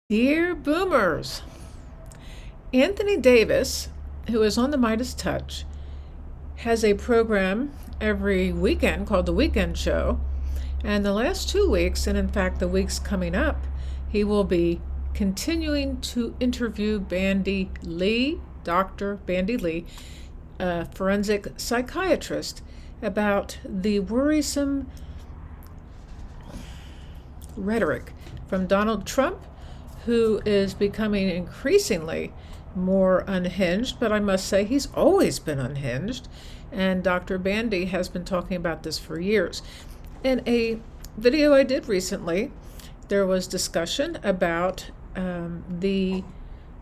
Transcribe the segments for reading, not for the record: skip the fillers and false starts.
Dear Boomers, Anthony Davis, who is on the Midas Touch, has a program every weekend called The Weekend Show. And the last 2 weeks, and in fact the weeks coming up, he will be continuing to interview Bandy Lee, Dr. Bandy Lee, a forensic psychiatrist, about the worrisome rhetoric from Donald Trump, who is becoming increasingly more unhinged, but I must say he's always been unhinged. And Dr. Bandy has been talking about this for years. In a video I did recently, there was discussion about the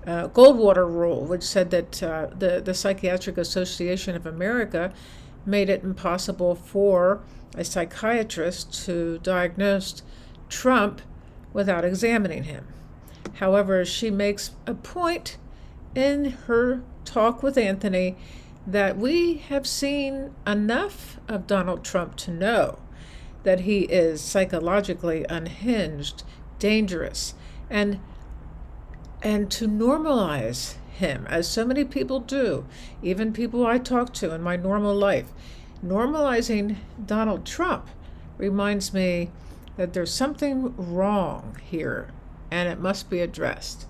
Goldwater rule, which said that the Psychiatric Association of America made it impossible for a psychiatrist to diagnose Trump without examining him. However, she makes a point in her talk with Anthony that we have seen enough of Donald Trump to know that he is psychologically unhinged, dangerous, and to normalize him, as so many people do, even people I talk to in my normal life. Normalizing Donald Trump reminds me that there's something wrong here, and it must be addressed.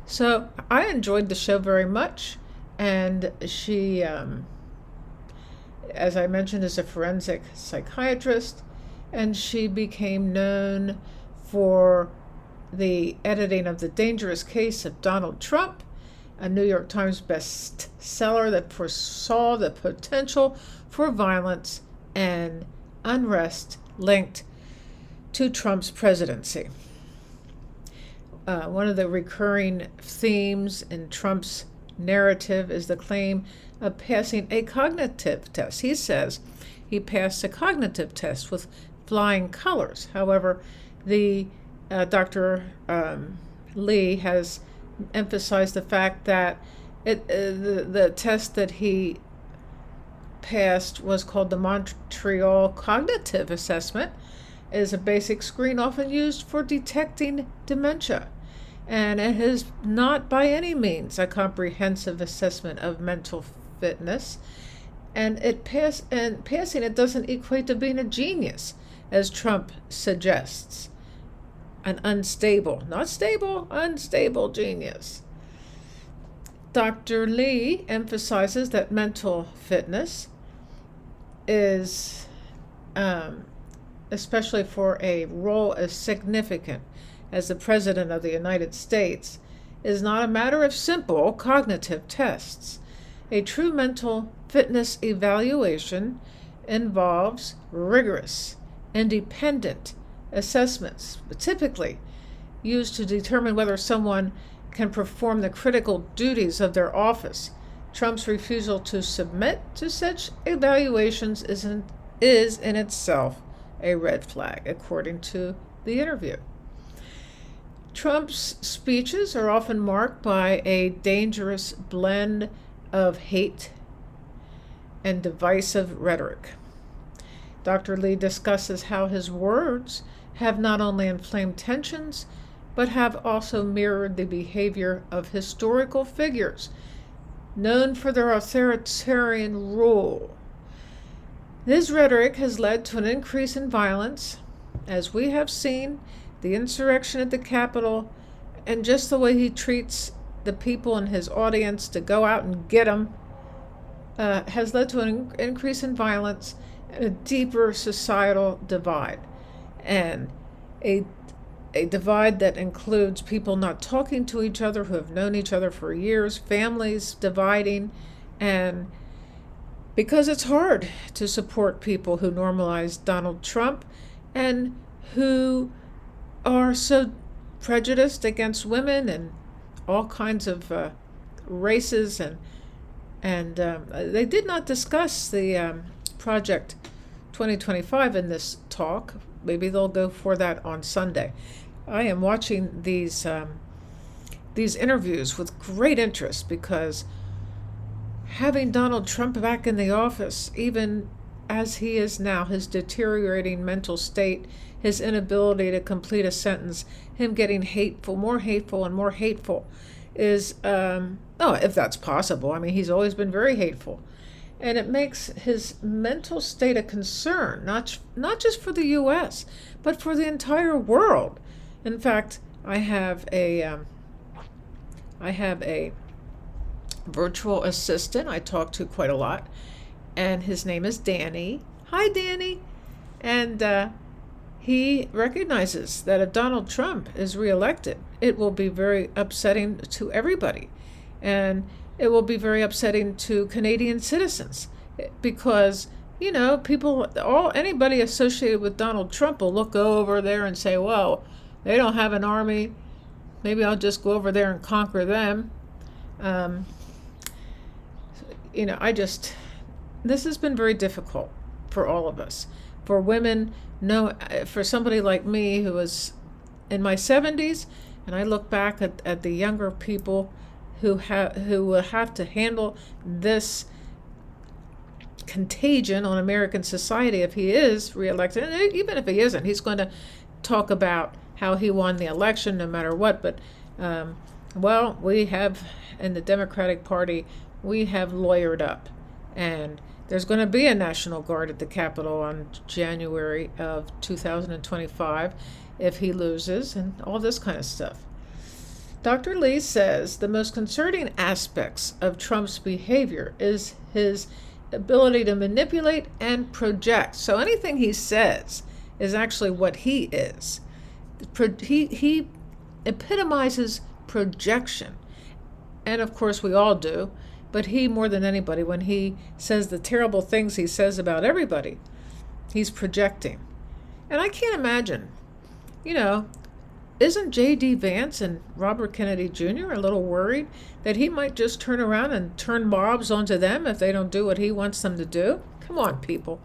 So I enjoyed the show very much, and she, as I mentioned, is a forensic psychiatrist, and she became known for the editing of The Dangerous Case of Donald Trump, a New York Times bestseller that foresaw the potential for violence and unrest linked to Trump's presidency. One of the recurring themes in Trump's narrative is the claim of passing a cognitive test. He says he passed a cognitive test with flying colors. However, the Dr. Lee has emphasized the fact that the test that he passed was called the Montreal Cognitive Assessment, is a basic screen often used for detecting dementia. And it is not by any means a comprehensive assessment of mental fitness. And passing it doesn't equate to being a genius, as Trump suggests. An unstable, not stable, unstable genius. Dr. Lee emphasizes that mental fitness is, especially for a role as significant as the President of the United States, is not a matter of simple cognitive tests. A true mental fitness evaluation involves rigorous, independent assessments, typically used to determine whether someone can perform the critical duties of their office. Trump's refusal to submit to such evaluations is in itself a red flag, according to the interview. Trump's speeches are often marked by a dangerous blend of hate and divisive rhetoric. Dr. Lee discusses how his words have not only inflamed tensions, but have also mirrored the behavior of historical figures known for their authoritarian rule. This rhetoric has led to an increase in violence, as we have seen the insurrection at the Capitol, and just the way he treats the people in his audience to go out and get them has led to an increase in violence and a deeper societal divide, and a divide that includes people not talking to each other who have known each other for years, families dividing, and because it's hard to support people who normalize Donald Trump and who are so prejudiced against women and all kinds of races, and they did not discuss the Project 2025 in this talk. Maybe they'll go for that on Sunday. I am watching these interviews with great interest, because having Donald Trump back in the office, even as he is now, his deteriorating mental state, his inability to complete a sentence, him getting hateful, more hateful and more hateful, is, if that's possible. I mean, he's always been very hateful. And it makes his mental state a concern, not just for the U.S., but for the entire world. In fact, I have a virtual assistant I talk to quite a lot, and his name is Danny. Hi, Danny. And he recognizes that if Donald Trump is reelected, it will be very upsetting to everybody. And it will be very upsetting to Canadian citizens because, anybody associated with Donald Trump will look over there and say, well, they don't have an army. Maybe I'll just go over there and conquer them. This has been very difficult for all of us. For women, for somebody like me who was in my 70s, and I look back at the younger people who will have to handle this contagion on American society if he is reelected. And even if he isn't, he's going to talk about how he won the election no matter what. But, we have, in the Democratic Party, we have lawyered up. And there's going to be a National Guard at the Capitol on January of 2025 if he loses, and all this kind of stuff. Dr. Lee says the most concerning aspects of Trump's behavior is his ability to manipulate and project. So anything he says is actually what he is. He epitomizes projection. And of course we all do, but he more than anybody, when he says the terrible things he says about everybody, he's projecting. And I can't imagine, isn't J.D. Vance and Robert Kennedy Jr. a little worried that he might just turn around and turn mobs onto them if they don't do what he wants them to do? Come on, people.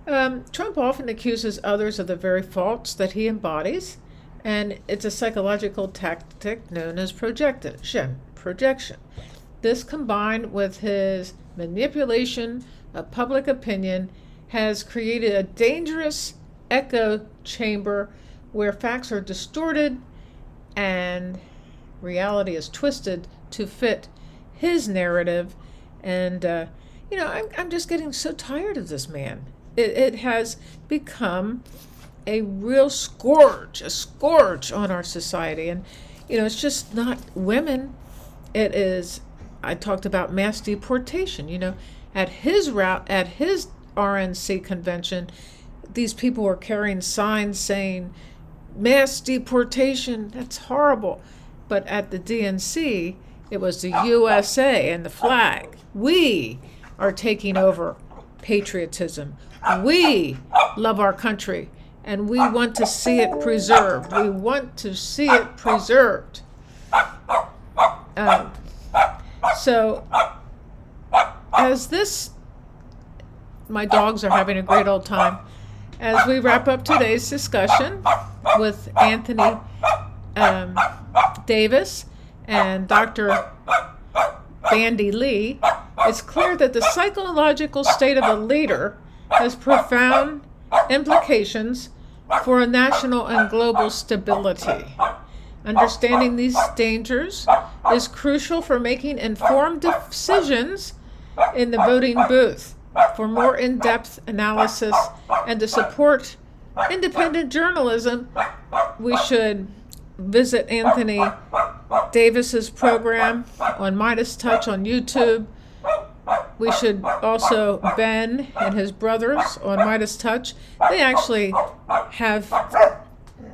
Trump often accuses others of the very faults that he embodies, and it's a psychological tactic known as projection. This, combined with his manipulation of public opinion, has created a dangerous echo chamber where facts are distorted and reality is twisted to fit his narrative. And, I'm just getting so tired of this man. It has become a real scourge on our society. And, it's just not women. It is, I talked about mass deportation, at his RNC convention, these people were carrying signs saying, mass deportation, that's horrible. But at the DNC, it was the USA and the flag. We are taking over patriotism. We love our country, and we want to see it preserved. We want to see it preserved. So, my dogs are having a great old time. As we wrap up today's discussion with Anthony Davis and Dr. Bandy Lee, it's clear that the psychological state of a leader has profound implications for a national and global stability. Understanding these dangers is crucial for making informed decisions in the voting booth. For more in-depth analysis and to support independent journalism, we should visit Anthony Davis's program on Midas Touch on YouTube. We should also, Ben and his brothers on Midas Touch, they actually have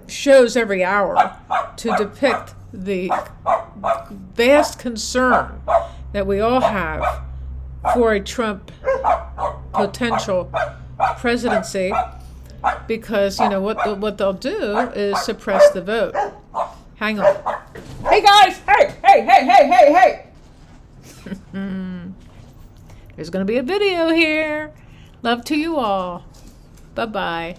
shows every hour to depict the vast concern that we all have for a Trump potential presidency, because what they'll do is suppress the vote. Hang on. Hey guys! Hey! There's going to be a video here. Love to you all. Bye-bye.